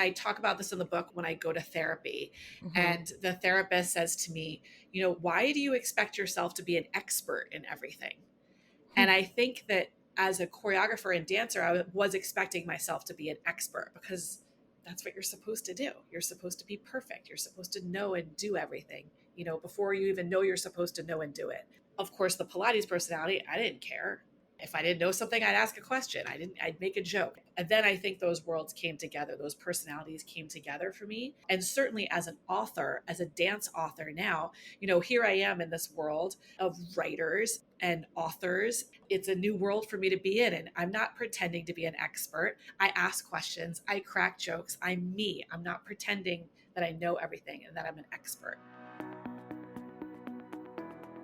I talk about this in the book when I go to therapy, Mm-hmm. and the therapist says to me, why do you expect yourself to be an expert in everything? And I think that as a choreographer and dancer, I was expecting myself to be an expert because that's what you're supposed to do. You're supposed to be perfect. You're supposed to know and do everything, before you even know you're supposed to know and do it. Of course, the Pilates personality, I didn't care. If I didn't know something, I'd ask a question. I'd make a joke. And then I think those worlds came together. Those personalities came together for me. And certainly as an author, as a dance author now, here I am in this world of writers and authors. It's a new world for me to be in. And I'm not pretending to be an expert. I ask questions, I crack jokes. I'm me. I'm not pretending that I know everything and that I'm an expert.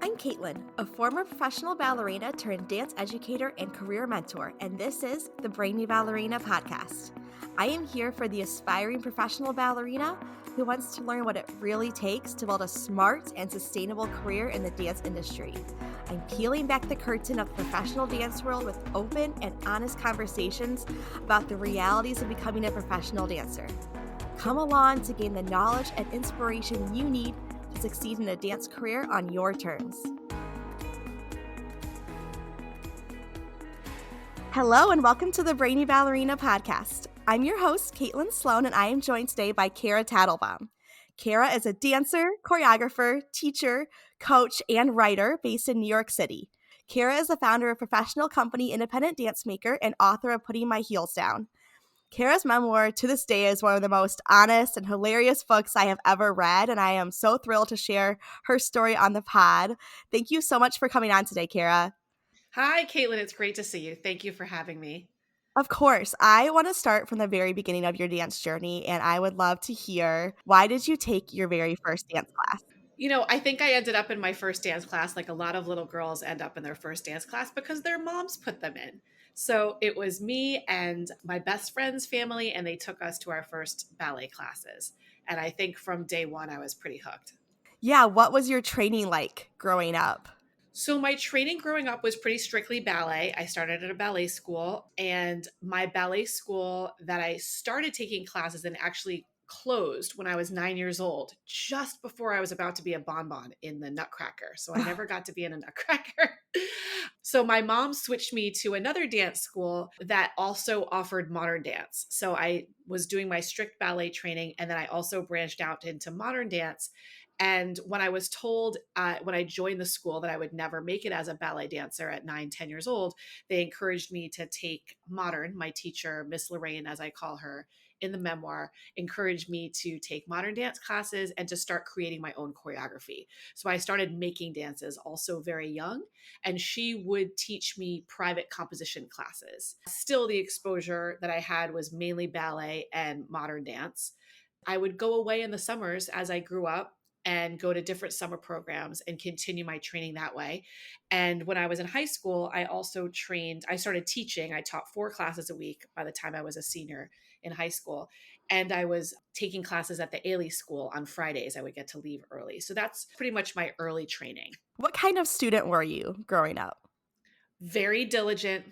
I'm Caitlin, a former professional ballerina turned dance educator and career mentor, and this is the Brainy Ballerina podcast. I am here for the aspiring professional ballerina who wants to learn what it really takes to build a smart and sustainable career in the dance industry. I'm peeling back the curtain of the professional dance world with open and honest conversations about the realities of becoming a professional dancer. Come along to gain the knowledge and inspiration you need to succeed in a dance career on your terms. Hello and welcome to the Brainy Ballerina podcast. I'm your host, Caitlin Sloan, and I am joined today by Kara Tatelbaum. Kara is a dancer, choreographer, teacher, coach, and writer based in New York City. Kara is the founder of professional company Independent Dancemaker and author of Putting My Heels Down. Kara's memoir to this day is one of the most honest and hilarious books I have ever read, and I am so thrilled to share her story on the pod. Thank you so much for coming on today, Kara. Hi, Caitlin. It's great to see you. Thank you for having me. Of course, I want to start from the very beginning of your dance journey, and I would love to hear, why did you take your very first dance class? I think I ended up in my first dance class like a lot of little girls end up in their first dance class because their moms put them in. So it was me and my best friend's family, and they took us to our first ballet classes. And I think from day one, I was pretty hooked. Yeah, what was your training like growing up? So my training growing up was pretty strictly ballet. I started at a ballet school, and my ballet school that I started taking classes in actually closed when I was 9 years old, just before I was about to be a bonbon in the Nutcracker. So I never got to be in a Nutcracker. So my mom switched me to another dance school that also offered modern dance. So I was doing my strict ballet training, and then I also branched out into modern dance. And when I was told when I joined the school that I would never make it as a ballet dancer at 9, 10 years old, they encouraged me to take modern. My teacher, Miss Lorraine, as I call her in the memoir, encouraged me to take modern dance classes and to start creating my own choreography. So I started making dances also very young, and she would teach me private composition classes. Still, the exposure that I had was mainly ballet and modern dance. I would go away in the summers as I grew up and go to different summer programs and continue my training that way. And when I was in high school, I started teaching. I taught 4 classes a week by the time I was a senior in high school. And I was taking classes at the Ailey School on Fridays. I would get to leave early. So that's pretty much my early training. What kind of student were you growing up? Very diligent,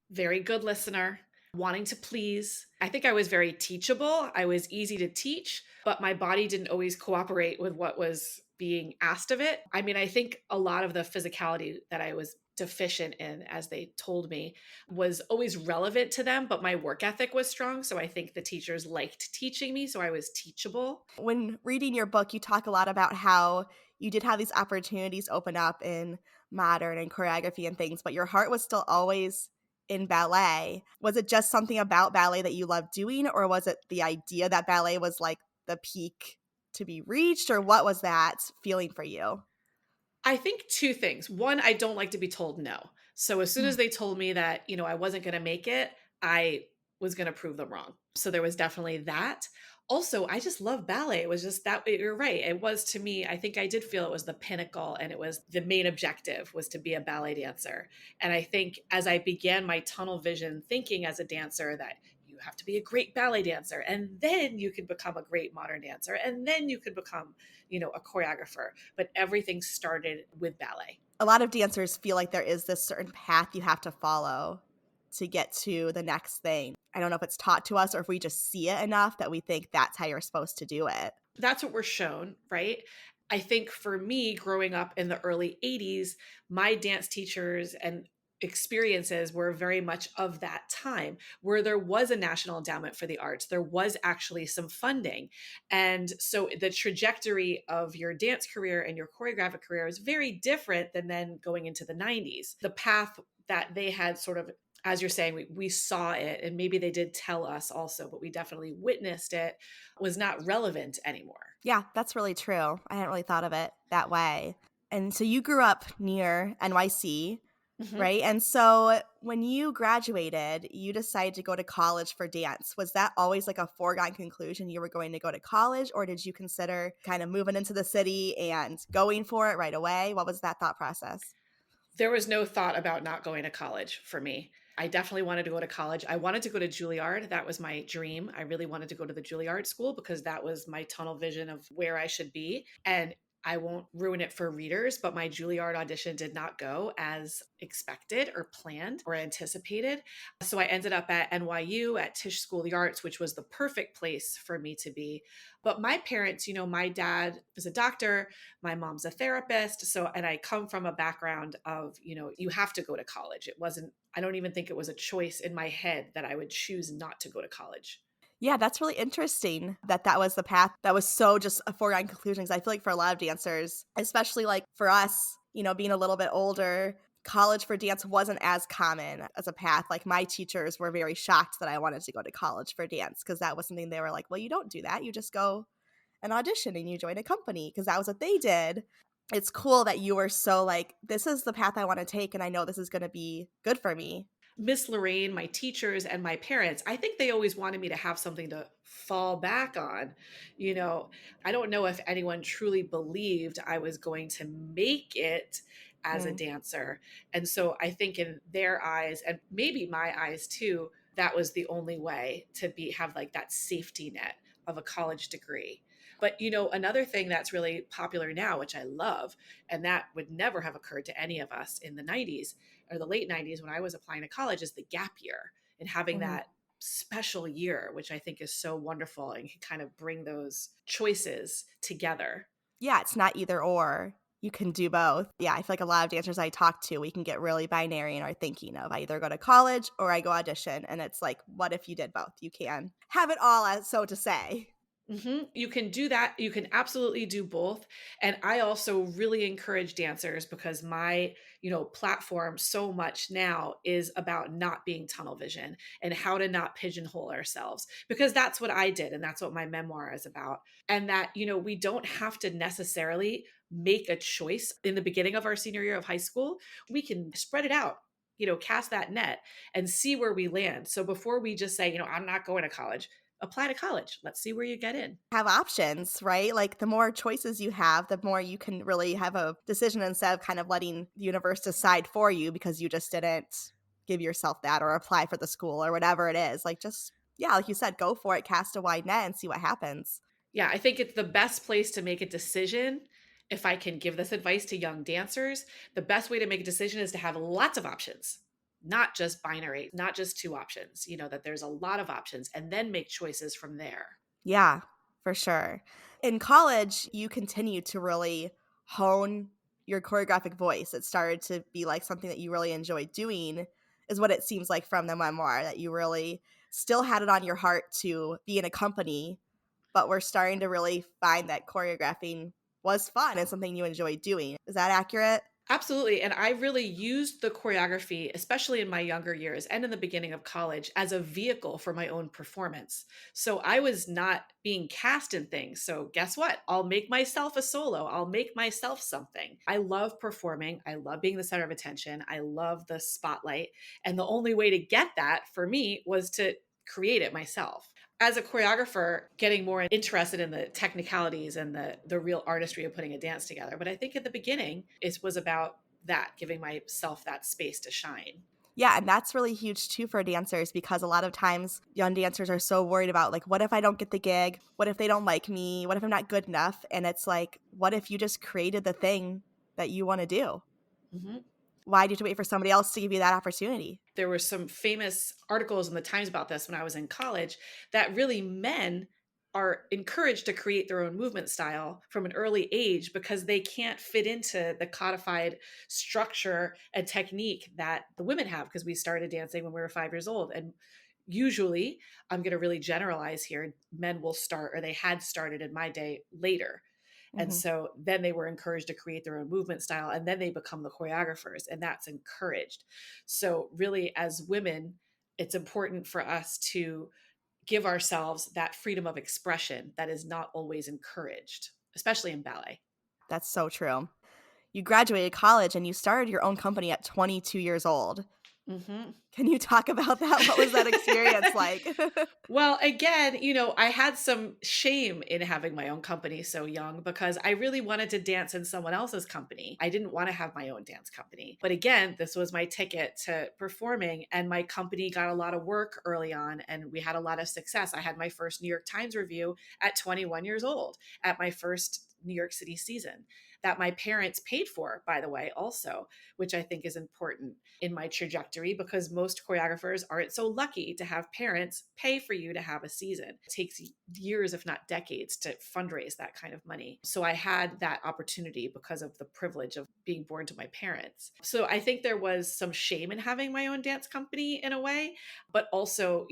very good listener, wanting to please. I think I was very teachable. I was easy to teach, but my body didn't always cooperate with what was being asked of it. I mean, I think a lot of the physicality that I was deficient in, as they told me, was always relevant to them, but my work ethic was strong. So I think the teachers liked teaching me. So I was teachable. When reading your book, you talk a lot about how you did have these opportunities open up in modern and choreography and things, but your heart was still always in ballet. Was it just something about ballet that you loved doing, or was it the idea that ballet was like the peak to be reached, or what was that feeling for you? I think two things. One, I don't like to be told no. So as soon Mm. as they told me that, I wasn't going to make it, I was going to prove them wrong. So there was definitely that. Also, I just love ballet. It was just that, you're right. It was, to me, I think I did feel it was the pinnacle, and it was the main objective was to be a ballet dancer. And I think as I began my tunnel vision thinking as a dancer that you have to be a great ballet dancer, and then you can become a great modern dancer, and then you could become, a choreographer. But everything started with ballet. A lot of dancers feel like there is this certain path you have to follow to get to the next thing. I don't know if it's taught to us or if we just see it enough that we think that's how you're supposed to do it. That's what we're shown, right? I think for me, growing up in the early 80s, my dance teachers and experiences were very much of that time where there was a National Endowment for the Arts. There was actually some funding. And so the trajectory of your dance career and your choreographic career is very different than then going into the 90s. The path that they had sort of, as you're saying, we saw it, and maybe they did tell us also, but we definitely witnessed it, was not relevant anymore. Yeah, that's really true. I hadn't really thought of it that way. And so you grew up near NYC, Mhm. right? And so when you graduated, you decided to go to college for dance. Was that always like a foregone conclusion you were going to go to college, or did you consider kind of moving into the city and going for it right away? What was that thought process? There was no thought about not going to college for me. I definitely wanted to go to college. I wanted to go to Juilliard. That was my dream. I really wanted to go to the Juilliard school because that was my tunnel vision of where I should be. And I won't ruin it for readers, but my Juilliard audition did not go as expected or planned or anticipated. So I ended up at NYU at Tisch School of the Arts, which was the perfect place for me to be. But my parents, my dad is a doctor, my mom's a therapist. So, and I come from a background of, you have to go to college. It wasn't, I don't even think it was a choice in my head that I would choose not to go to college. Yeah, that's really interesting that that was the path that was so just a foregone conclusion. 'Cause I feel like for a lot of dancers, especially like for us, being a little bit older, college for dance wasn't as common as a path. Like my teachers were very shocked that I wanted to go to college for dance because that was something they were like, well, you don't do that. You just go and audition and you join a company because that was what they did. It's cool that you were so like, this is the path I want to take and I know this is going to be good for me. Miss Lorraine, my teachers, and my parents, I think they always wanted me to have something to fall back on. You know, I don't know if anyone truly believed I was going to make it as a Mm. dancer. And so I think in their eyes, and maybe my eyes too, that was the only way to have like that safety net of a college degree. But another thing that's really popular now, which I love, and that would never have occurred to any of us in the 90s or the late 90s when I was applying to college, is the gap year and having Mhm. that special year, which I think is so wonderful and can kind of bring those choices together. Yeah, it's not either or. You can do both. Yeah, I feel like a lot of dancers I talk to, we can get really binary in our thinking of I either go to college or I go audition. And it's like, what if you did both? You can have it all, as so to say. You can do that. You can absolutely do both. And I also really encourage dancers because my, platform so much now is about not being tunnel vision and how to not pigeonhole ourselves because that's what I did and that's what my memoir is about. And that, we don't have to necessarily make a choice in the beginning of our senior year of high school. We can spread it out, cast that net and see where we land. So before we just say, I'm not going to college, apply to college. Let's see where you get in. Have options, right? Like the more choices you have, the more you can really have a decision instead of kind of letting the universe decide for you because you just didn't give yourself that or apply for the school or whatever it is. Like just, yeah, like you said, go for it, cast a wide net and see what happens. Yeah, I think it's the best place to make a decision. If I can give this advice to young dancers, the best way to make a decision is to have lots of options, not just binary, not just two options, that there's a lot of options and then make choices from there. Yeah, for sure. In college, you continued to really hone your choreographic voice. It started to be like something that you really enjoyed doing, is what it seems like from the memoir, that you really still had it on your heart to be in a company, but we're starting to really find that choreographing was fun and something you enjoyed doing. Is that accurate? Absolutely. And I really used the choreography, especially in my younger years and in the beginning of college, as a vehicle for my own performance. So I was not being cast in things. So guess what? I'll make myself a solo. I'll make myself something. I love performing. I love being the center of attention. I love the spotlight. And the only way to get that for me was to create it myself. As a choreographer, getting more interested in the technicalities and the real artistry of putting a dance together. But I think at the beginning, it was about that, giving myself that space to shine. Yeah, and that's really huge too for dancers because a lot of times young dancers are so worried about like, what if I don't get the gig? What if they don't like me? What if I'm not good enough? And it's like, what if you just created the thing that you want to do? Mhm. Why did you wait for somebody else to give you that opportunity? There were some famous articles in the Times about this when I was in college, that really men are encouraged to create their own movement style from an early age because they can't fit into the codified structure and technique that the women have, because we started dancing when we were 5 years old. And usually, I'm going to really generalize here, men will start, or they had started in my day, later. And Hmm. so then they were encouraged to create their own movement style, and then they become the choreographers, and that's encouraged. So, really, as women, it's important for us to give ourselves that freedom of expression that is not always encouraged, especially in ballet. That's so true. You graduated college and you started your own company at 22 years old. Mhm. Can you talk about that? What was that experience like? Well, again, I had some shame in having my own company so young because I really wanted to dance in someone else's company. I didn't want to have my own dance company. But again, this was my ticket to performing, and my company got a lot of work early on, and we had a lot of success. I had my first New York Times review at 21 years old at my first New York City season, that my parents paid for, by the way, also, which I think is important in my trajectory, because most choreographers aren't so lucky to have parents pay for you to have a season. It takes years, if not decades, to fundraise that kind of money. So I had that opportunity because of the privilege of being born to my parents. So I think there was some shame in having my own dance company in a way, but also,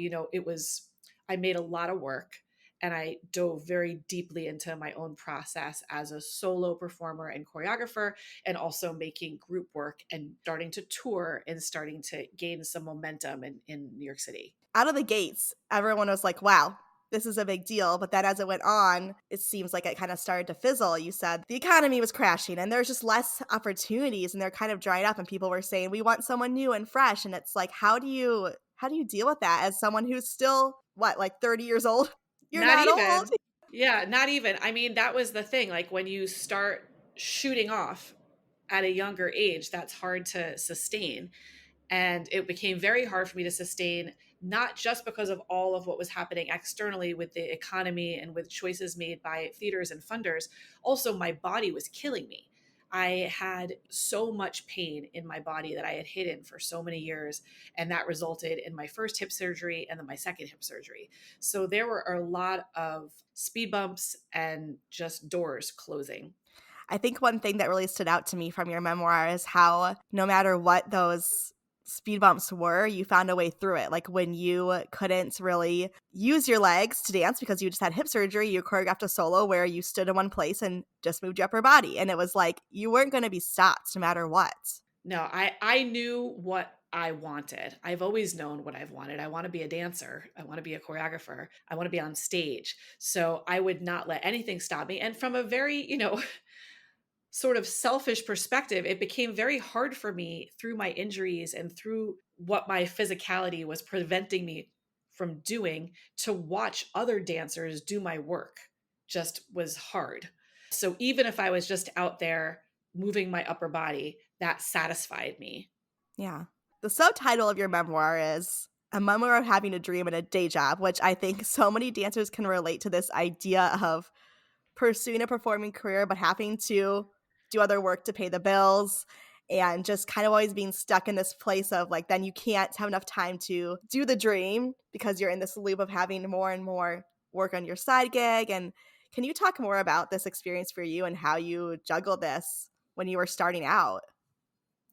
I made a lot of work, and I dove very deeply into my own process as a solo performer and choreographer, and also making group work and starting to tour and starting to gain some momentum in New York City. Out of the gates, everyone was like, wow, this is a big deal. But then as it went on, it seems like it kind of started to fizzle. You said the economy was crashing and there's just less opportunities and they're kind of dried up and people were saying, we want someone new and fresh. And it's like, how do you deal with that as someone who's still what, like 30 years old? You're Not not old. even. Yeah, not even. I mean, that was the thing. Like when you start shooting off at a younger age, that's hard to sustain. And it became very hard for me to sustain, not just because of all of what was happening externally with the economy and with choices made by theaters and funders. Also, my body was killing me. I had so much pain in my body that I had hidden for so many years. And that resulted in my first hip surgery and then my second hip surgery. So there were a lot of speed bumps and just doors closing. I think one thing that really stood out to me from your memoir is how no matter what those speed bumps were, you found a way through it. Like when you couldn't really use your legs to dance because you just had hip surgery, you choreographed a solo where you stood in one place and just moved your upper body. And it was like you weren't going to be stopped no matter what. No, I knew what I wanted. I've always known what I've wanted. I want to be a dancer. I want to be a choreographer. I want to be on stage. So I would not let anything stop me. And from a very, sort of selfish perspective, it became very hard for me through my injuries and through what my physicality was preventing me from doing, to watch other dancers do my work just was hard. So even if I was just out there moving my upper body, that satisfied me. Yeah. The subtitle of your memoir is A Memoir of Having a Dream and a Day Job, which I think so many dancers can relate to this idea of pursuing a performing career, but having to do other work to pay the bills and just kind of always being stuck in this place of like, then you can't have enough time to do the dream because you're in this loop of having more and more work on your side gig. And can you talk more about this experience for you and how you juggled this when you were starting out?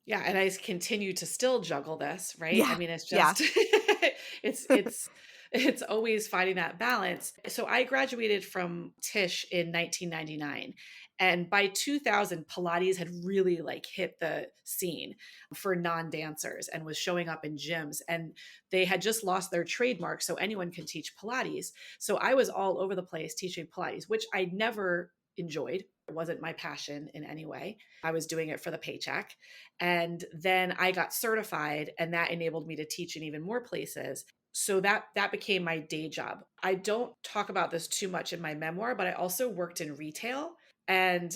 Yeah, and I continue to still juggle this, right? I Yeah. mean, it's Yeah. just it's always finding that balance. So I graduated from Tisch in 1999, and by 2000 Pilates had really like hit the scene for non-dancers and was showing up in gyms, and they had just lost their trademark, so anyone could teach Pilates. So I was all over the place teaching Pilates, which I never enjoyed. It wasn't my passion in any way. I was doing it for the paycheck. And then I got certified, and that enabled me to teach in even more places. So that became my day job. I don't talk about this too much in my memoir, but I also worked in retail, and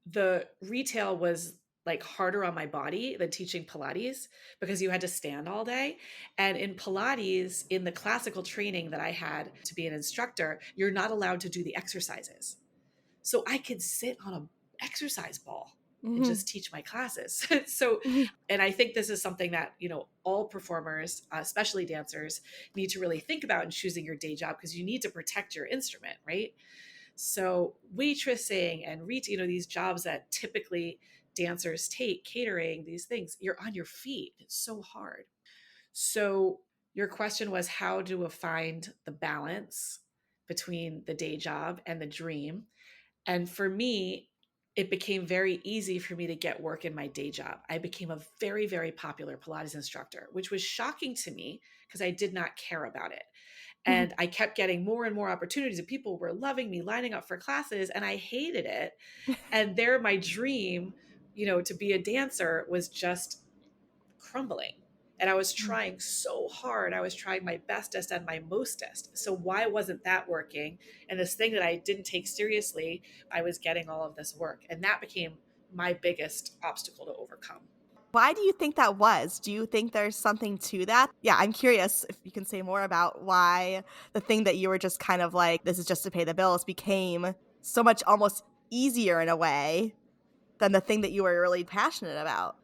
the retail was like harder on my body than teaching Pilates because you had to stand all day. And in Pilates, in the classical training that I had to be an instructor, you're not allowed to do the exercises. So I could sit on a exercise ball and Hmm. just teach my classes. So, and I think this is something that, all performers, especially dancers, need to really think about in choosing your day job, because you need to protect your instrument, right? So waitressing and these jobs that typically dancers take, catering, these things, you're on your feet. It's so hard. So your question was, how do I find the balance between the day job and the dream? And for me, it became very easy for me to get work in my day job. I became a very, very popular Pilates instructor, which was shocking to me because I did not care about it. And I kept getting more and more opportunities, and people were loving me, lining up for classes, and I hated it. And there, my dream, to be a dancer was just crumbling. And I was trying so hard. I was trying my bestest and my mostest. So why wasn't that working? And this thing that I didn't take seriously, I was getting all of this work. And that became my biggest obstacle to overcome. Why do you think that was? Do you think there's something to that? Yeah, I'm curious if you can say more about why the thing that you were just kind of like, this is just to pay the bills, became so much almost easier in a way than the thing that you were really passionate about.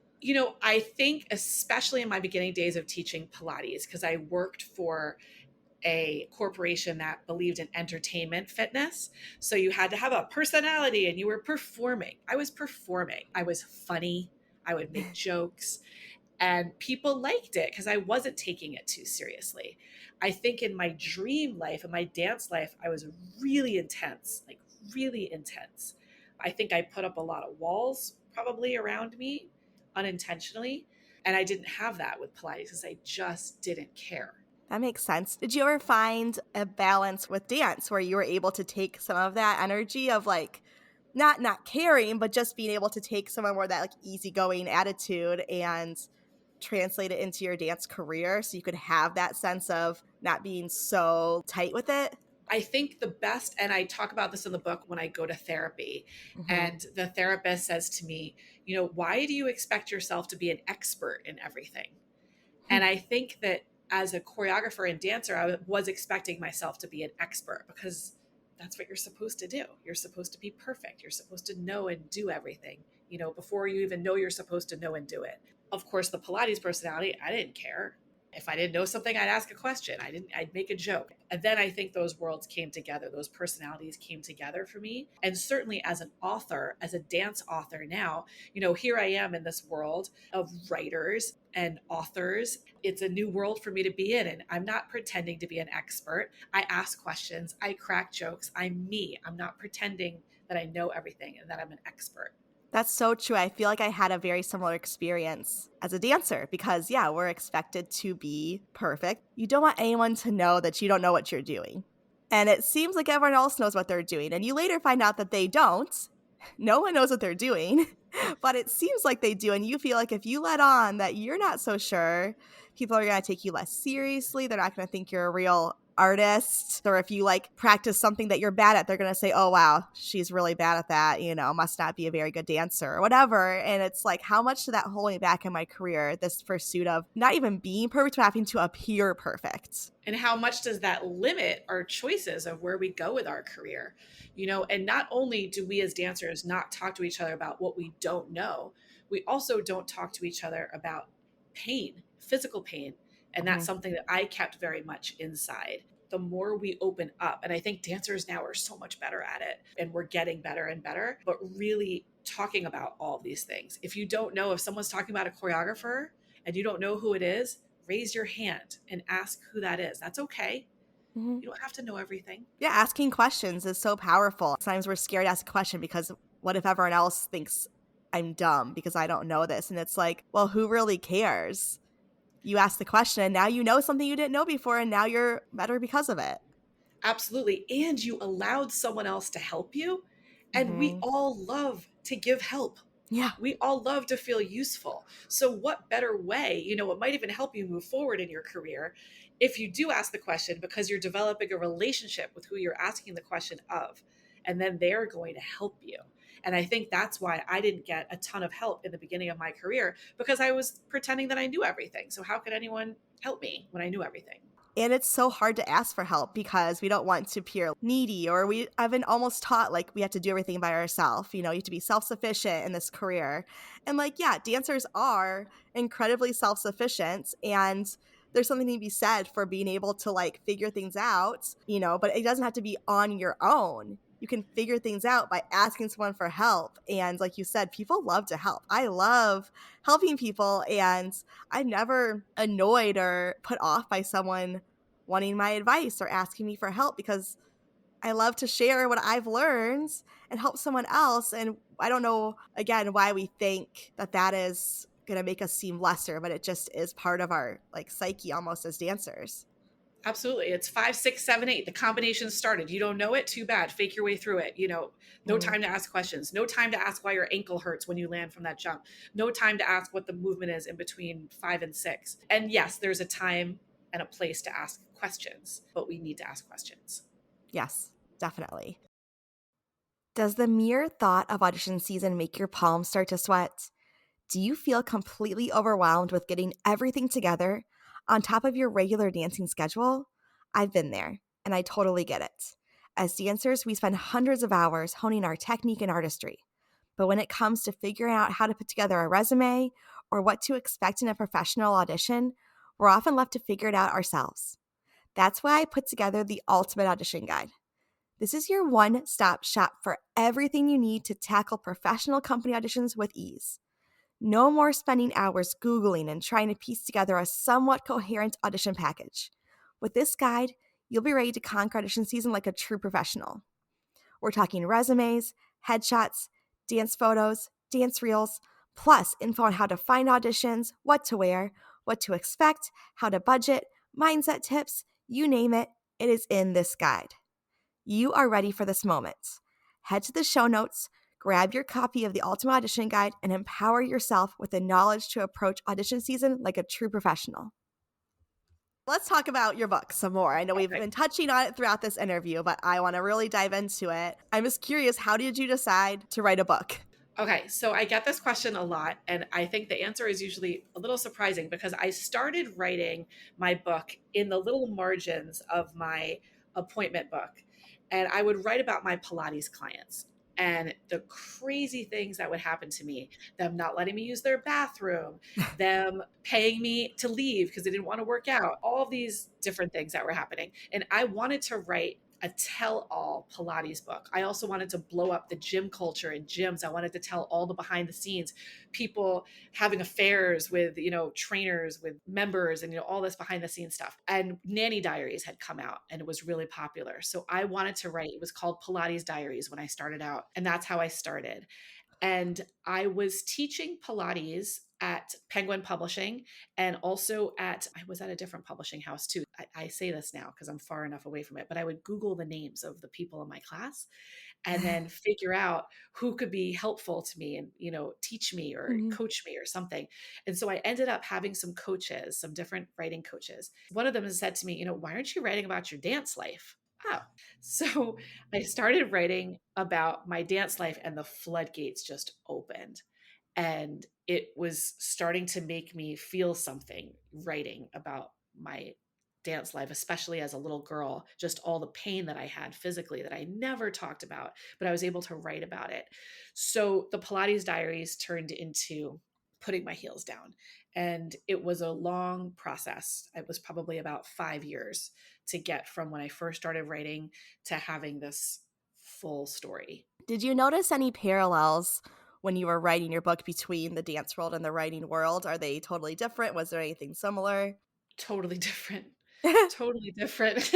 I think especially in my beginning days of teaching Pilates, because I worked for a corporation that believed in entertainment fitness. So you had to have a personality and you were performing. I was performing. I was funny. I would make jokes, and people liked it because I wasn't taking it too seriously. I think in my dream life, in my dance life, I was really intense, like really intense. I think I put up a lot of walls probably around me unintentionally. And I didn't have that with Pilates because I just didn't care. That makes sense. Did you ever find a balance with dance where you were able to take some of that energy of like not caring, but just being able to take some of more of that like easygoing attitude and translate it into your dance career so you could have that sense of not being so tight with it? I think the best, and I talk about this in the book when I go to therapy, Hmm. and the therapist says to me, why do you expect yourself to be an expert in everything? And I think that as a choreographer and dancer, I was expecting myself to be an expert because that's what you're supposed to do. You're supposed to be perfect. You're supposed to know and do everything, before you even know you're supposed to know and do it. Of course, the Pilates personality, I didn't care. If I didn't know something, I'd ask a question. I'd make a joke. And then I think those worlds came together. Those personalities came together for me. And certainly as an author, as a dance author now, here I am in this world of writers and authors. It's a new world for me to be in. And I'm not pretending to be an expert. I ask questions, I crack jokes. I'm me. I'm not pretending that I know everything and that I'm an expert. That's so true. I feel like I had a very similar experience as a dancer because, yeah, we're expected to be perfect. You don't want anyone to know that you don't know what you're doing. And it seems like everyone else knows what they're doing. And you later find out that they don't. No one knows what they're doing, but it seems like they do. And you feel like if you let on that you're not so sure, people are going to take you less seriously. They're not going to think you're a real artist. Or if you like practice something that you're bad at, they're going to say, oh, wow, she's really bad at that, must not be a very good dancer or whatever. And it's like, how much did that hold me back in my career? This pursuit of not even being perfect, but having to appear perfect. And how much does that limit our choices of where we go with our career? And not only do we as dancers not talk to each other about what we don't know, we also don't talk to each other about pain, physical pain. And that's Mhm. something that I kept very much inside. The more we open up, and I think dancers now are so much better at it, and we're getting better and better, but really talking about all of these things. If you don't know, if someone's talking about a choreographer and you don't know who it is, raise your hand and ask who that is. That's okay. Mhm. You don't have to know everything. Yeah, asking questions is so powerful. Sometimes we're scared to ask a question because what if everyone else thinks I'm dumb because I don't know this? And it's like, well, who really cares? You ask the question and now you know something you didn't know before and now you're better because of it. Absolutely. And you allowed someone else to help you. And we Hmm. all love to give help. Yeah. We all love to feel useful. So, what better way? It might even help you move forward in your career if you do ask the question because you're developing a relationship with who you're asking the question of. And then they're going to help you. And I think that's why I didn't get a ton of help in the beginning of my career because I was pretending that I knew everything. So, how could anyone help me when I knew everything? And it's so hard to ask for help because we don't want to appear needy, or I've been almost taught like we have to do everything by ourselves. You know, you have to be self-sufficient in this career. And like, yeah, dancers are incredibly self-sufficient, and there's something to be said for being able to like figure things out, but it doesn't have to be on your own. You can figure things out by asking someone for help. And like you said, people love to help. I love helping people, and I'm never annoyed or put off by someone wanting my advice or asking me for help, because I love to share what I've learned and help someone else. And I don't know, again, why we think that that is going to make us seem lesser, but it just is part of our like psyche almost as dancers. Absolutely. It's 5, 6, 7, 8. The combination started. You don't know it? Too bad. Fake your way through it. No Mm, time to ask questions. No time to ask why your ankle hurts when you land from that jump. No time to ask what the movement is in between 5 and 6. And yes, there's a time and a place to ask questions, but we need to ask questions. yes, definitely. Does the mere thought of audition season make your palms start to sweat? Do you feel completely overwhelmed with getting everything together on top of your regular dancing schedule? I've been there, and I totally get it. As dancers, we spend hundreds of hours honing our technique and artistry. But when it comes to figuring out how to put together a resume or what to expect in a professional audition, we're often left to figure it out ourselves. That's why I put together the Ultimate Audition Guide. This is your one stop shop for everything you need to tackle professional company auditions with ease. No more spending hours Googling and trying to piece together a somewhat coherent audition package. With this guide, you'll be ready to conquer audition season like a true professional. We're talking resumes, headshots, dance photos, dance reels, plus info on how to find auditions, what to wear, what to expect, how to budget, mindset tips, you name it, it is in this guide. You are ready for this moment. Head to the show notes, grab your copy of the Ultimate Audition Guide, and empower yourself with the knowledge to approach audition season like a true professional. Let's talk about your book some more. I know we've Okay. been touching on it throughout this interview, but I want to really dive into it. I'm just curious, how did you decide to write a book? Okay, so I get this question a lot, and I think the answer is usually a little surprising because I started writing my book in the little margins of my appointment book. And I would write about my Pilates clients and the crazy things that would happen to me, them not letting me use their bathroom, them paying me to leave because they didn't want to work out, all these different things that were happening. And I wanted to write a tell all Pilates book. I also wanted to blow up the gym culture in gyms. I wanted to tell all the behind the scenes, people having affairs with, trainers, with members, and, all this behind the scenes stuff. And Nanny Diaries had come out and it was really popular. So I wanted to write, it was called Pilates Diaries when I started out. And that's how I started. And I was teaching Pilates at Penguin Publishing and also I was at a different publishing house too. I say this now because I'm far enough away from it, but I would Google the names of the people in my class and then figure out who could be helpful to me and, teach me or Mhm. coach me or something. And so I ended up having some coaches, some different writing coaches. One of them has said to me, why aren't you writing about your dance life? Oh, so I started writing about my dance life and the floodgates just opened. And it was starting to make me feel something writing about my dance life, especially as a little girl, just all the pain that I had physically that I never talked about, but I was able to write about it. So the Pilates Diaries turned into putting my heels down. And it was a long process. It was probably about 5 years to get from when I first started writing to having this full story. Did you notice any parallels when you were writing your book between the dance world and the writing world? Are they totally different? Was there anything similar? Totally different. Totally different.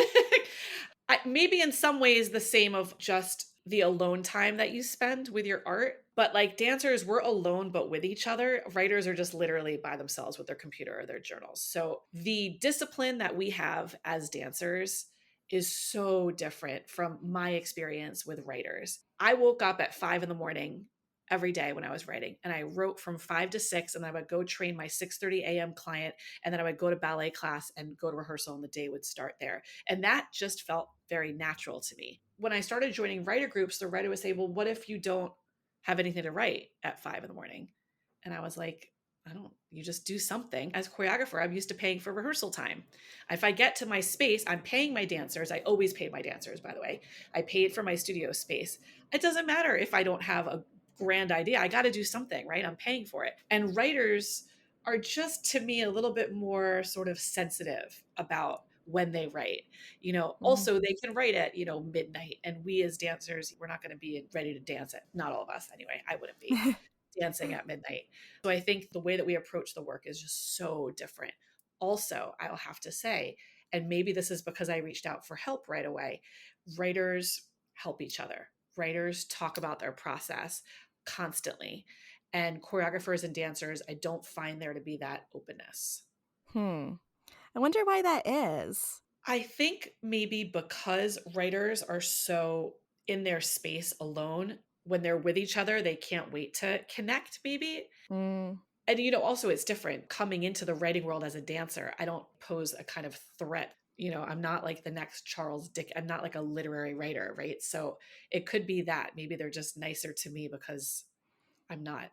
Maybe in some ways the same of just the alone time that you spend with your art. But like dancers, we're alone, but with each other. Writers are just literally by themselves with their computer or their journals. So the discipline that we have as dancers is so different from my experience with writers. I woke up at 5 in the morning every day when I was writing, and I wrote from 5 to 6, and I would go train my 6:30 a.m. client, and then I would go to ballet class and go to rehearsal, and the day would start there. And that just felt very natural to me. When I started joining writer groups, the writer would say, well, what if you don't have anything to write at 5 in the morning? And I was like, you just do something. As a choreographer, I'm used to paying for rehearsal time. If I get to my space, I'm paying my dancers. I always pay my dancers, by the way. I paid for my studio space. It doesn't matter if I don't have a grand idea. I got to do something, right? I'm paying for it. And writers are just, to me, a little bit more sort of sensitive about when they write. Mm. Also they can write at, midnight, and we as dancers, we're not going to be ready to dance at, not all of us anyway. I wouldn't be dancing at midnight. So I think the way that we approach the work is just so different. Also, I'll have to say, and maybe this is because I reached out for help right away, writers help each other. Writers talk about their process constantly. And choreographers and dancers, I don't find there to be that openness. I wonder why that is. I think maybe because writers are so in their space alone, when they're with each other, they can't wait to connect, maybe. Mm. And also it's different coming into the writing world as a dancer. I don't pose a kind of threat. I'm not like the next Charles Dick. I'm not like a literary writer, right? So it could be that maybe they're just nicer to me because I'm not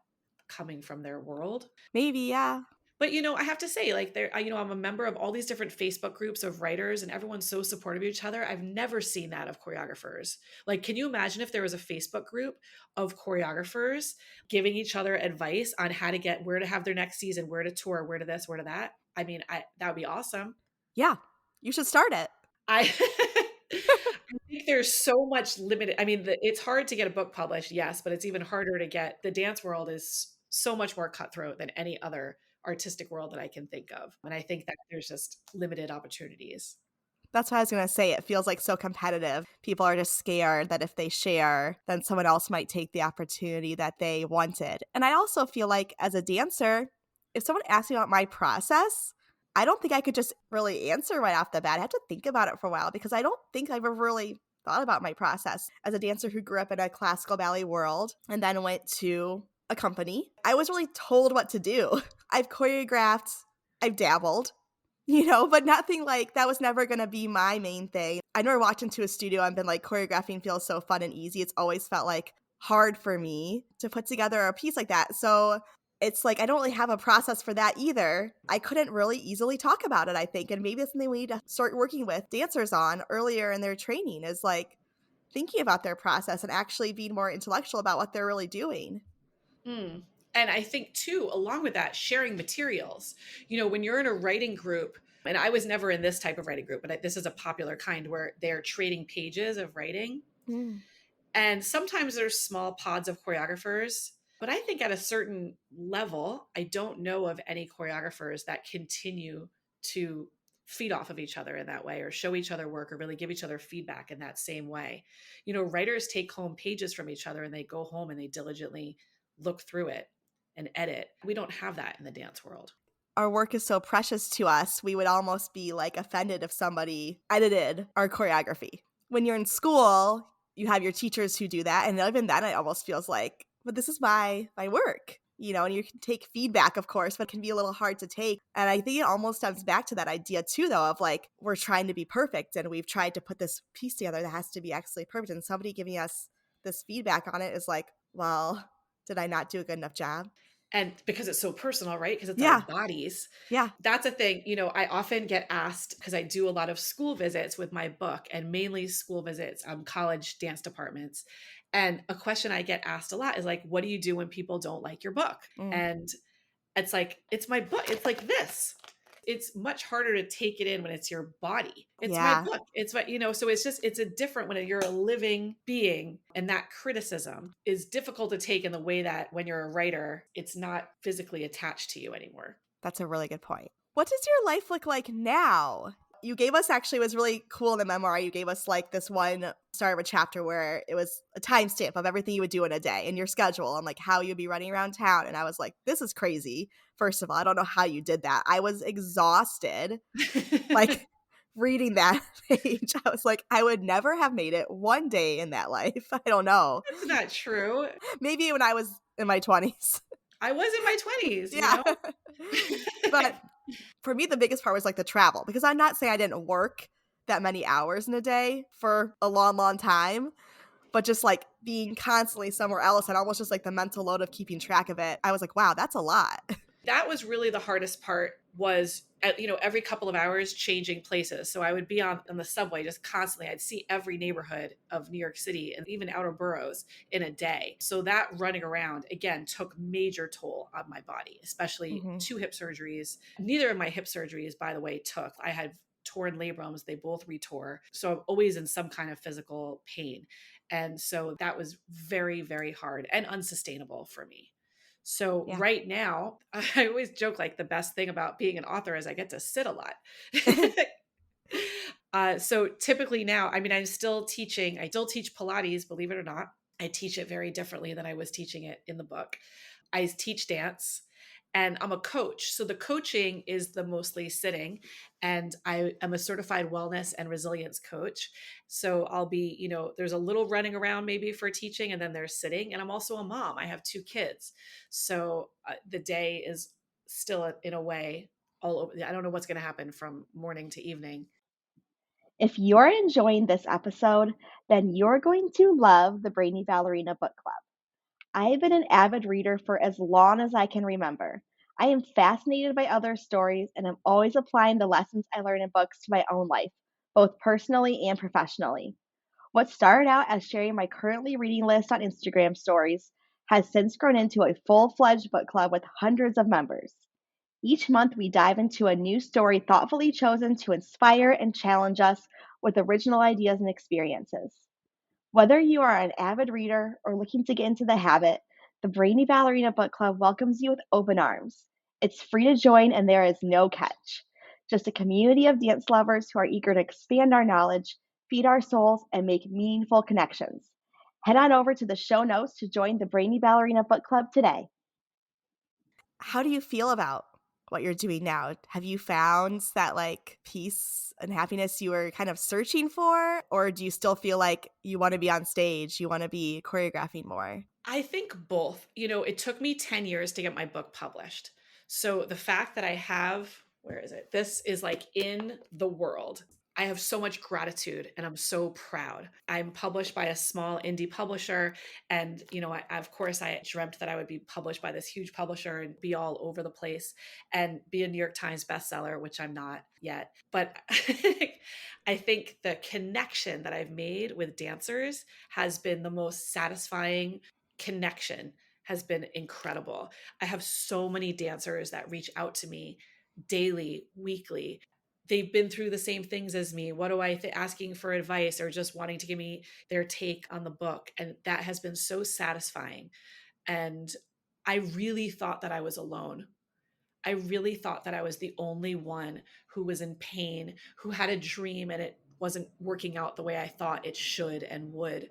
coming from their world. Maybe, yeah. But I have to say, like, I'm a member of all these different Facebook groups of writers, and everyone's so supportive of each other. I've never seen that of choreographers. Like, can you imagine if there was a Facebook group of choreographers giving each other advice on how to get where to have their next season, where to tour, where to this, where to that? I mean, that would be awesome. Yeah. You should start it. I I think there's so much limited. I mean, it's hard to get a book published, yes, but it's even harder to get. The dance world is so much more cutthroat than any other artistic world that I can think of. And I think that there's just limited opportunities. That's what I was going to say. It feels like so competitive. People are just scared that if they share, then someone else might take the opportunity that they wanted. And I also feel like as a dancer, if someone asks me about my process, I don't think I could just really answer right off the bat. I have to think about it for a while because I don't think I've ever really thought about my process. As a dancer who grew up in a classical ballet world and then went to a company, I was really told what to do. I've choreographed, I've dabbled, but nothing like that was never going to be my main thing. I never walked into a studio and been like, choreographing feels so fun and easy. It's always felt like hard for me to put together a piece like that. So it's like, I don't really have a process for that either. I couldn't really easily talk about it, I think. And maybe it's something we need to start working with dancers on earlier in their training is like thinking about their process and actually being more intellectual about what they're really doing. Mm. And I think too, along with that, sharing materials. When you're in a writing group, and I was never in this type of writing group, but this is a popular kind where they're trading pages of writing. Mm. And sometimes there's small pods of choreographers, but I think at a certain level, I don't know of any choreographers that continue to feed off of each other in that way or show each other work or really give each other feedback in that same way. Writers take home pages from each other and they go home and they diligently look through it and edit. We don't have that in the dance world. Our work is so precious to us, we would almost be like offended if somebody edited our choreography. When you're in school, you have your teachers who do that. And even then, it almost feels like, but this is my work, and you can take feedback, of course, but it can be a little hard to take. And I think it almost stems back to that idea too, though, of like, we're trying to be perfect and we've tried to put this piece together that has to be absolutely perfect. And somebody giving us this feedback on it is like, well, did I not do a good enough job? And because it's so personal, right? Because it's Yeah. our bodies. Yeah. That's a thing. I often get asked, because I do a lot of school visits with my book and mainly school visits, college dance departments. And a question I get asked a lot is like, what do you do when people don't like your book? Mm. And it's like, it's my book. It's like this. It's much harder to take it in when it's your body. It's my Yeah. book. It's what, so it's a different when you're a living being, and that criticism is difficult to take in the way that when you're a writer, it's not physically attached to you anymore. That's a really good point. What does your life look like now? You gave us, actually, it was really cool in the memoir. You gave us like this one start of a chapter where it was a timestamp of everything you would do in a day and your schedule and like how you'd be running around town. And I was like, this is crazy. First of all, I don't know how you did that. I was exhausted, like reading that page. I was like, I would never have made it one day in that life. I don't know. That's not true. Maybe when I was in my 20s. I was in my 20s, Yeah. But for me, the biggest part was like the travel, because I'm not saying I didn't work that many hours in a day for a long, long time, but just like being constantly somewhere else and almost just like the mental load of keeping track of it. I was like, wow, that's a lot. That was really the hardest part, was every couple of hours changing places. So I would be on the subway just constantly. I'd see every neighborhood of New York City and even outer boroughs in a day. So that running around again took major toll on my body, especially Hmm. two hip surgeries. Neither of my hip surgeries, by the way, took. I had torn labrums, they both retore. So I'm always in some kind of physical pain. And so that was very, very hard and unsustainable for me. So Yeah. right now, I always joke like the best thing about being an author is I get to sit a lot. So typically now, I mean, I'm still teaching. I still teach Pilates, believe it or not. I teach it very differently than I was teaching it in the book. I teach dance and I'm a coach. So the coaching is the mostly sitting, and I am a certified wellness and resilience coach. So I'll be, there's a little running around maybe for teaching, and then there's sitting. And I'm also a mom. I have two kids. So the day is still in a way all over. I don't know what's going to happen from morning to evening. If you're enjoying this episode, then you're going to love the Brainy Ballerina Book Club. I've been an avid reader for as long as I can remember. I am fascinated by other stories and I'm always applying the lessons I learn in books to my own life, both personally and professionally. What started out as sharing my currently reading list on Instagram stories has since grown into a full fledged book club with hundreds of members. Each month, we dive into a new story thoughtfully chosen to inspire and challenge us with original ideas and experiences. Whether you are an avid reader or looking to get into the habit, the Brainy Ballerina Book Club welcomes you with open arms. It's free to join and there is no catch. Just a community of dance lovers who are eager to expand our knowledge, feed our souls, and make meaningful connections. Head on over to the show notes to join the Brainy Ballerina Book Club today. How do you feel about what you're doing now? Have you found that like peace and happiness you were kind of searching for? Or do you still feel like you want to be on stage? You want to be choreographing more? I think both. It took me 10 years to get my book published. So the fact that I have, where is it? This is like in the world. I have so much gratitude and I'm so proud. I'm published by a small indie publisher. And, of course, I dreamt that I would be published by this huge publisher and be all over the place and be a New York Times bestseller, which I'm not yet. But I think the connection that I've made with dancers has been the most satisfying connection, has been incredible. I have so many dancers that reach out to me daily, weekly. They've been through the same things as me. What do I asking for advice or just wanting to give me their take on the book, and that has been so satisfying. And I really thought that I was alone. I really thought that I was the only one who was in pain, who had a dream and it wasn't working out the way I thought it should and would.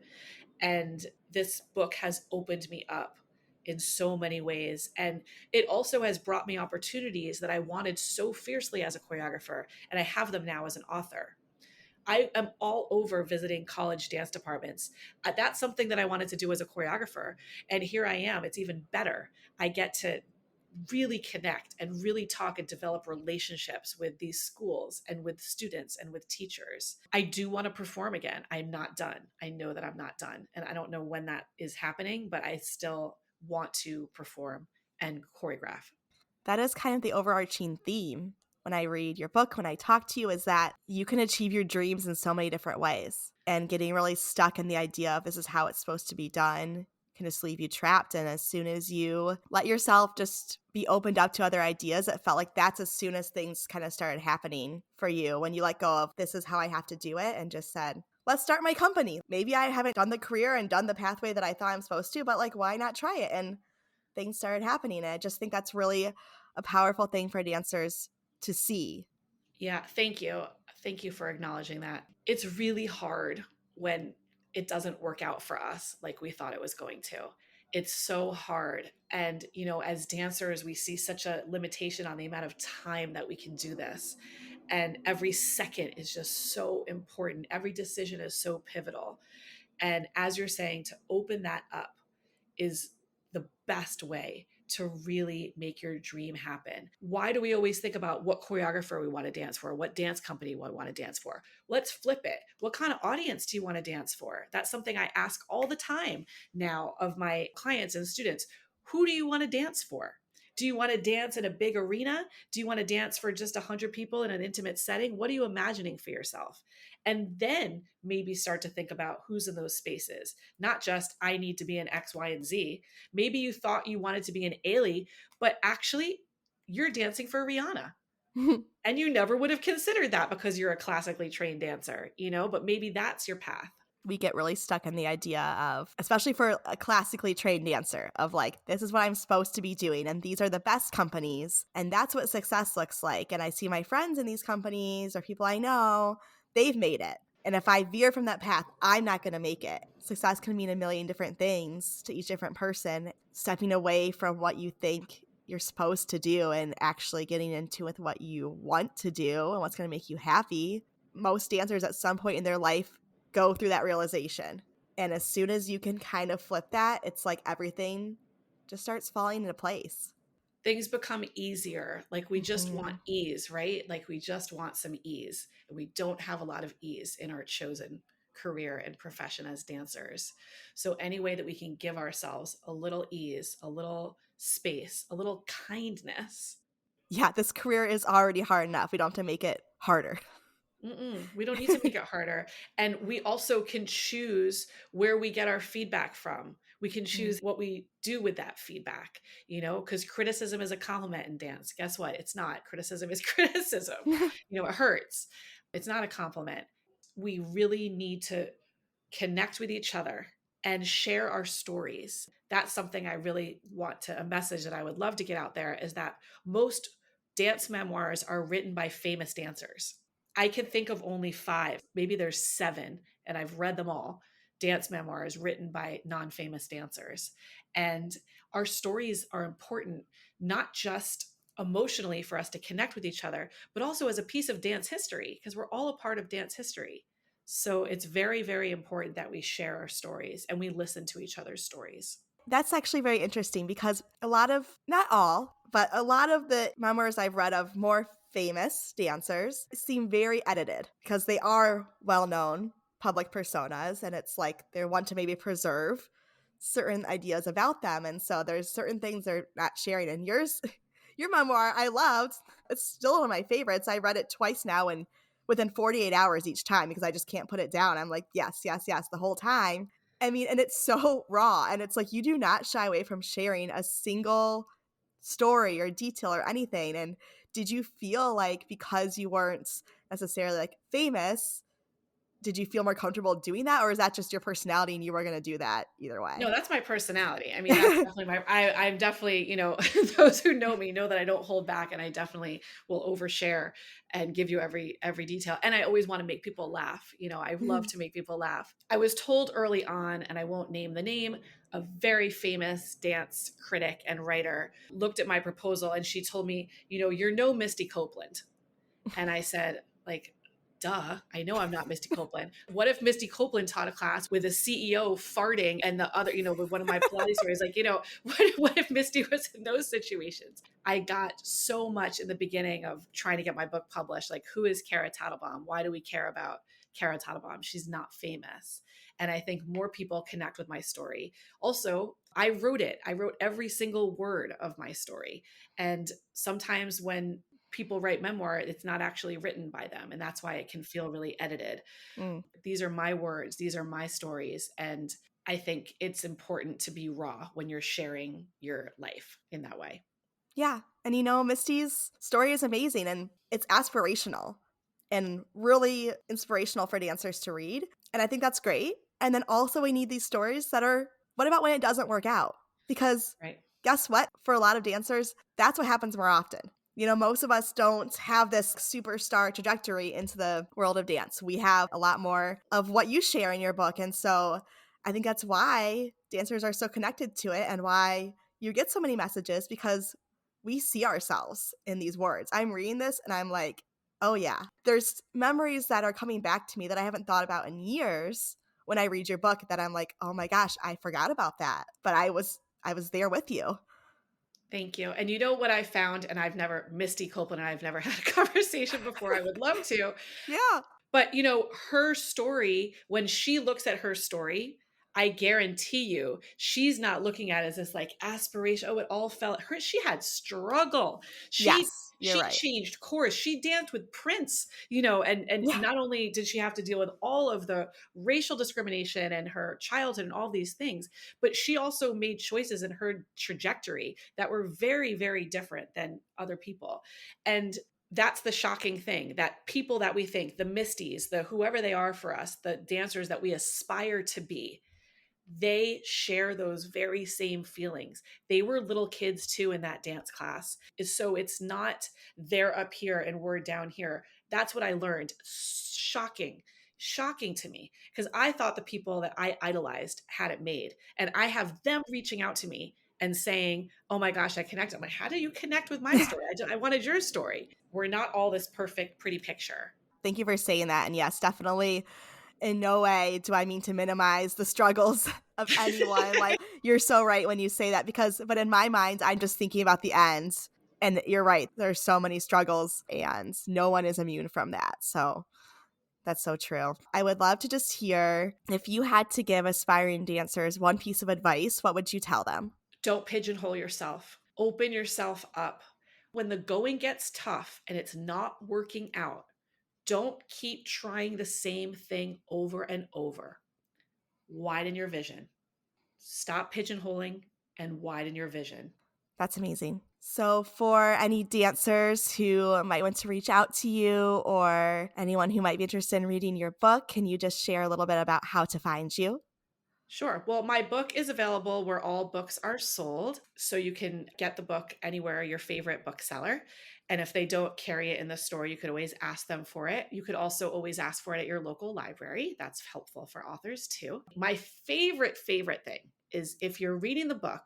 And this book has opened me up in so many ways. And it also has brought me opportunities that I wanted so fiercely as a choreographer. And I have them now as an author. I am all over visiting college dance departments. That's something that I wanted to do as a choreographer. And here I am. It's even better. I get to really connect and really talk and develop relationships with these schools and with students and with teachers. I do want to perform again. I'm not done. I know that I'm not done. And I don't know when that is happening, but I still want to perform and choreograph. That is kind of the overarching theme when I read your book, when I talk to you, is that you can achieve your dreams in so many different ways. And getting really stuck in the idea of this is how it's supposed to be done can just leave you trapped. And as soon as you let yourself just be opened up to other ideas, it felt like that's as soon as things kind of started happening for you, when you let go of this is how I have to do it and just said, let's start my company. Maybe I haven't done the career and done the pathway that I thought I'm supposed to, but like, why not try it? And things started happening. And I just think that's really a powerful thing for dancers to see. Yeah, thank you. Thank you for acknowledging that. It's really hard when it doesn't work out for us like we thought it was going to. It's so hard. And, as dancers, we see such a limitation on the amount of time that we can do this. And every second is just so important. Every decision is so pivotal. And as you're saying, to open that up is the best way to really make your dream happen. Why do we always think about what choreographer we want to dance for, what dance company we want to dance for? Let's flip it. What kind of audience do you want to dance for? That's something I ask all the time now of my clients and students. Who do you want to dance for? Do you want to dance in a big arena? Do you want to dance for just 100 people in an intimate setting? What are you imagining for yourself? And then maybe start to think about who's in those spaces, not just I need to be in X, Y, and Z. Maybe you thought you wanted to be an Ailey, but actually you're dancing for Rihanna. And you never would have considered that because you're a classically trained dancer, but maybe that's your path. We get really stuck in the idea of, especially for a classically trained dancer, of like, this is what I'm supposed to be doing, and these are the best companies, and that's what success looks like. And I see my friends in these companies or people I know, they've made it. And if I veer from that path, I'm not going to make it. Success can mean a million different things to each different person. Stepping away from what you think you're supposed to do and actually getting into with what you want to do and what's going to make you happy. Most dancers at some point in their life go through that realization. And as soon as you can kind of flip that, it's like everything just starts falling into place. Things become easier. Like we just want Mm-hmm. ease, right? Like we just want some ease. And we don't have a lot of ease in our chosen career and profession as dancers. So any way that we can give ourselves a little ease, a little space, a little kindness. Yeah, this career is already hard enough. We don't have to make it harder. We don't need to make it harder. And we also can choose where we get our feedback from. We can choose what we do with that feedback, because criticism is a compliment in dance. Guess what? It's not. Criticism is criticism. It hurts. It's not a compliment. We really need to connect with each other and share our stories. That's something I really want to, a message that I would love to get out there is that most dance memoirs are written by famous dancers. I can think of only 5, maybe there's 7, and I've read them all. Dance memoirs written by non-famous dancers. And our stories are important, not just emotionally for us to connect with each other, but also as a piece of dance history, because we're all a part of dance history. So it's very, very important that we share our stories and we listen to each other's stories. That's actually very interesting because a lot of, not all, but a lot of the memoirs I've read of more famous dancers seem very edited because they are well-known public personas, and it's like they want to maybe preserve certain ideas about them. And so there's certain things they're not sharing. And yours, your memoir, I loved. It's still one of my favorites. I read it twice now and within 48 hours each time because I just can't put it down. I'm like, yes, yes, yes, the whole time. I mean, and it's so raw. And it's like you do not shy away from sharing a single story or detail or anything. And did you feel like because you weren't necessarily like famous, did you feel more comfortable doing that? Or is that just your personality and you were going to do that either No, way? that's my personality. I mean, that's definitely I'm definitely, those who know me know that I don't hold back and I definitely will overshare and give you every detail. And I always want to make people laugh. I love to make people laugh. I was told early on, and I won't name the name, a very famous dance critic and writer looked at my proposal and she told me, you're no Misty Copeland. And I said, like, duh, I know I'm not Misty Copeland. What if Misty Copeland taught a class with a CEO farting and the other, with one of my Pilates stories, like, what if Misty was in those situations? I got so much in the beginning of trying to get my book published. Like, who is Kara Tatelbaum? Why do we care about Kara Tatelbaum? She's not famous. And I think more people connect with my story. Also, I wrote it. I wrote every single word of my story. And sometimes when people write memoir, it's not actually written by them. And that's why it can feel really edited. Mm. These are my words, these are my stories. And I think it's important to be raw when you're sharing your life in that way. Yeah. And Misty's story is amazing and it's aspirational and really inspirational for dancers to read. And I think that's great. And then also we need these stories that are, what about when it doesn't work out? Because Right. guess what? For a lot of dancers, that's what happens more often. Most of us don't have this superstar trajectory into the world of dance. We have a lot more of what you share in your book. And so I think that's why dancers are so connected to it and why you get so many messages because we see ourselves in these words. I'm reading this and I'm like, oh yeah, there's memories that are coming back to me that I haven't thought about in years when I read your book that I'm like, oh my gosh, I forgot about that. But I was there with you. Thank you. And you know what I found, and Misty Copeland and I've never had a conversation before. I would love to. Yeah. But, her story, when she looks at her story, I guarantee you, she's not looking at it as this like aspiration. Oh, it all fell. She had struggle. She Yes, you're she right. changed course. She danced with Prince, and Yeah. not only did she have to deal with all of the racial discrimination and her childhood and all these things, but she also made choices in her trajectory that were very, very different than other people. And that's the shocking thing, that people that we think, the Misties, the whoever they are for us, the dancers that we aspire to be, they share those very same feelings. They were little kids too in that dance class. So it's not they're up here and we're down here. That's what I learned. Shocking to me, because I thought the people that I idolized had it made. And I have them reaching out to me and saying, oh my gosh, I connect. I'm like, how do you connect with my story? I wanted your story. We're not all this perfect, pretty picture. Thank you for saying that. And yes, definitely in no way do I mean to minimize the struggles of anyone. Like, you're so right when you say that, but in my mind, I'm just thinking about the end. And you're right. There's so many struggles and no one is immune from that. So that's so true. I would love to just hear, if you had to give aspiring dancers one piece of advice, what would you tell them? Don't pigeonhole yourself. Open yourself up. When the going gets tough and it's not working out, don't keep trying the same thing over and over. Widen your vision. Stop pigeonholing and widen your vision. That's amazing. So, for any dancers who might want to reach out to you or anyone who might be interested in reading your book, can you just share a little bit about how to find you? Sure. Well, my book is available where all books are sold. So you can get the book anywhere, your favorite bookseller. And if they don't carry it in the store, you could always ask them for it. You could also always ask for it at your local library. That's helpful for authors too. My favorite thing is, if you're reading the book,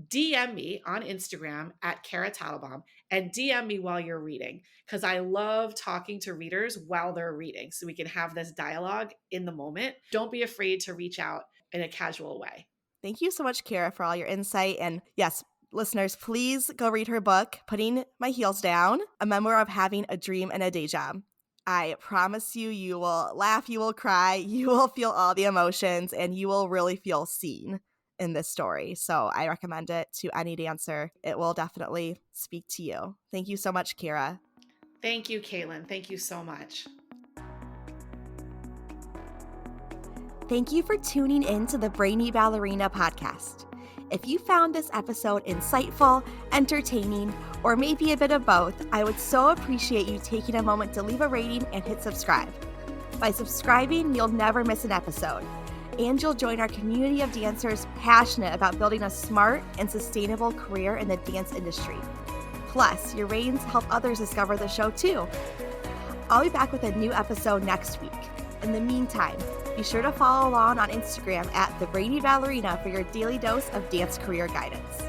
DM me on Instagram at Kara Tatelbaum and DM me while you're reading, because I love talking to readers while they're reading so we can have this dialogue in the moment. Don't be afraid to reach out in a casual way. Thank you so much, Kara, for all your insight. And yes, listeners, please go read her book, Putting My Heels Down, a memoir of having a dream and a day job. I promise you, you will laugh, you will cry, you will feel all the emotions, and you will really feel seen in this story. So I recommend it to any dancer. It will definitely speak to you. Thank you so much, Kara. Thank you, Caitlin. Thank you so much. Thank you for tuning in to the Brainy Ballerina podcast. If you found this episode insightful, entertaining, or maybe a bit of both, I would so appreciate you taking a moment to leave a rating and hit subscribe. By subscribing, you'll never miss an episode, and you'll join our community of dancers passionate about building a smart and sustainable career in the dance industry. Plus, your ratings help others discover the show too. I'll be back with a new episode next week. In the meantime, be sure to follow along on Instagram at The Brainy Ballerina for your daily dose of dance career guidance.